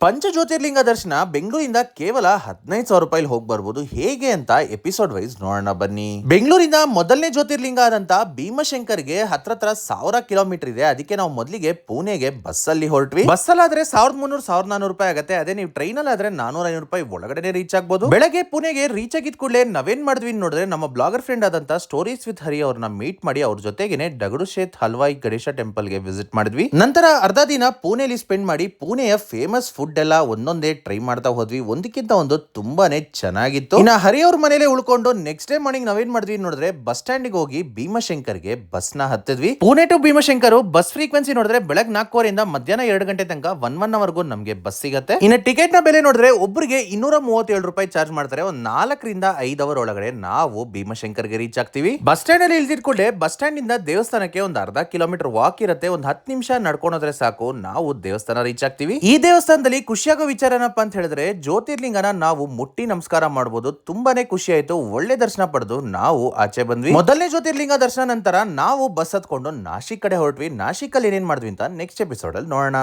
ಪಂಚ ಜ್ಯೋತಿರ್ಲಿಂಗ ದರ್ಶನ ಬೆಂಗಳೂರಿಂದ ಕೇವಲ 15,000 ರೂಪಾಯಿ ಹೋಗಿ ಬರ್ಬೋದು. ಹೇಗೆ ಅಂತ ಎಪಿಸೋಡ್ ವೈಸ್ ನೋಡೋಣ ಬನ್ನಿ. ಬೆಂಗಳೂರಿಂದ ಮೊದಲನೇ ಜ್ಯೋತಿರ್ಲಿಂಗ ಆದಂತ ಭೀಮಶಂಕರ್ಗೆ ಹತ್ರ 1,000 ಕಿಲೋಮೀಟರ್ ಇದೆ. ಅದಕ್ಕೆ ನಾವು ಮೊದಲಿಗೆ ಪುಣೆಗೆ ಬಸ್ ಅಲ್ಲಿ ಹೊರಟ್ವಿ. ಬಸ್ ಅಲ್ಲಿ ಆದ್ರೆ 1,300-1,400 ರೂಪಾಯಿ ಆಗುತ್ತೆ. ಅದೇ ನೀವು ಟ್ರೈನ್ ಅಲ್ಲಿ ಆದ್ರೆ 400-500 ರೂಪಾಯಿ ಒಳಗಡೆ ರೀಚ್ ಆಗ್ಬೋದು. ಬೆಳಗ್ಗೆ ಪುಣೆಗೆ ರೀಚ್ ಆಗಿದ್ ಕೂಡಲೇ ನಾವೇನ್ ಮಾಡಿದ್ವಿ ನೋಡಿದ್ರೆ, ನಮ್ಮ ಬ್ಲಾಗರ್ ಫ್ರೆಂಡ್ ಆದಂತ ಸ್ಟೋರೀಸ್ ವಿತ್ ಹರಿ ಅವ್ರನ್ನ ಮೀಟ್ ಮಾಡಿ ಅವ್ರ ಜೊತೆಗೇನೆ ಡಗಡು ಶೇತ್ ಹಲ್ವಾಯಿ ಗಣೇಶ ಟೆಂಪಲ್ ಗೆ ವಿಸಿಟ್ ಮಾಡಿದ್ವಿ. ನಂತರ ಅರ್ಧ ದಿನ ಪುಣೆಯಲ್ಲಿ ಸ್ಪೆಂಡ್ ಮಾಡಿ ಪುಣೆಯ ಫೇಮಸ್ ಫುಡ್ ಎಲ್ಲ ಒಂದೊಂದೇ ಟ್ರೈ ಮಾಡ್ತಾ ಹೋದ್ವಿ. ಒಂದಕ್ಕಿಂತ ಒಂದು ತುಂಬಾನೇ ಚೆನ್ನಾಗಿತ್ತು. ಇನ್ನ ಹರಿ ಅವ್ರ ಮನೇಲೆ ಉಳ್ಕೊಂಡು ನೆಕ್ಸ್ಟ್ ಡೇ ಮಾರ್ನಿಂಗ್ ನಾವೇನ್ ಮಾಡಿದ್ವಿ ನೋಡಿದ್ರೆ, ಬಸ್ ಸ್ಟ್ಯಾಂಡ್ ಹೋಗಿ ಭೀಮಶಂಕರ್ಗೆ ಬಸ್ ನ ಹತ್ತಿದ್ವಿ. Pune to Bhimashankar bus frequency ನೋಡಿದ್ರೆ ಬೆಳಗ್ಗೆ 4:15 ಮಧ್ಯಾಹ್ನ 2 ಗಂಟೆ ತನಕ 1 ಅವರ್ಗೂ ನಮ್ಗೆ ಬಸ್ ಸಿಗತ್ತೆ. ಇನ್ನು ಟಿಕೆಟ್ ನ ಬೆಲೆ ನೋಡಿದ್ರೆ ಒಬ್ಬರಿಗೆ 237 ರೂಪಾಯಿ ಚಾರ್ಜ್ ಮಾಡ್ತಾರೆ. ಒಂದು 4ರಿಂದ 5 ಅವರ್ ಒಳಗಡೆ ನಾವು ಭೀಮಶಂಕರ್ಗೆ ರೀಚ್ ಆಗ್ತೀವಿ. ಬಸ್ ಸ್ಟ್ಯಾಂಡ್ ಅಲ್ಲಿ ಇಳ್ದಿದ್ಕೊಂಡೆ ಬಸ್ ಸ್ಟ್ಯಾಂಡ್ ಇಂದ ದೇವಸ್ಥಾನಕ್ಕೆ ಒಂದು ಅರ್ಧ ಕಿಲೋಮೀಟರ್ ವಾಕ್ ಇರುತ್ತೆ. ಒಂದು 10 ನಿಮಿಷ ನಡ್ಕೊಂಡ್ರೆ ಸಾಕು, ನಾವು ದೇವಸ್ಥಾನ ರೀಚ್ ಆಗ್ತೀವಿ. ಈ ದೇವಸ್ಥಾನದಲ್ಲಿ ಖುಷಿಯಾಗೋ ವಿಚಾರ ಏನಪ್ಪಾ ಅಂತ ಹೇಳಿದ್ರೆ, ಜ್ಯೋತಿರ್ಲಿಂಗನ ನಾವು ಮುಟ್ಟಿ ನಮಸ್ಕಾರ ಮಾಡಬಹುದು. ತುಂಬಾನೇ ಖುಷಿ ಆಯ್ತು. ಒಳ್ಳೆ ದರ್ಶನ ಪಡೆದು ನಾವು ಆಚೆ ಬಂದ್ವಿ. ಮೊದಲನೇ ಜ್ಯೋತಿರ್ಲಿಂಗ ದರ್ಶನ ನಂತರ ನಾವು ಬಸ್ ಹತ್ಕೊಂಡು ನಾಶಿಕ್ ಕಡೆ ಹೊರಟ್ವಿ. ನಾಶಿಕ್ ಅಲ್ಲಿ ಏನೇನ್ ಮಾಡಿದ್ವಿ ಅಂತ ನೆಕ್ಸ್ಟ್ ಎಪಿಸೋಡ್ ಅಲ್ಲಿ ನೋಡೋಣ.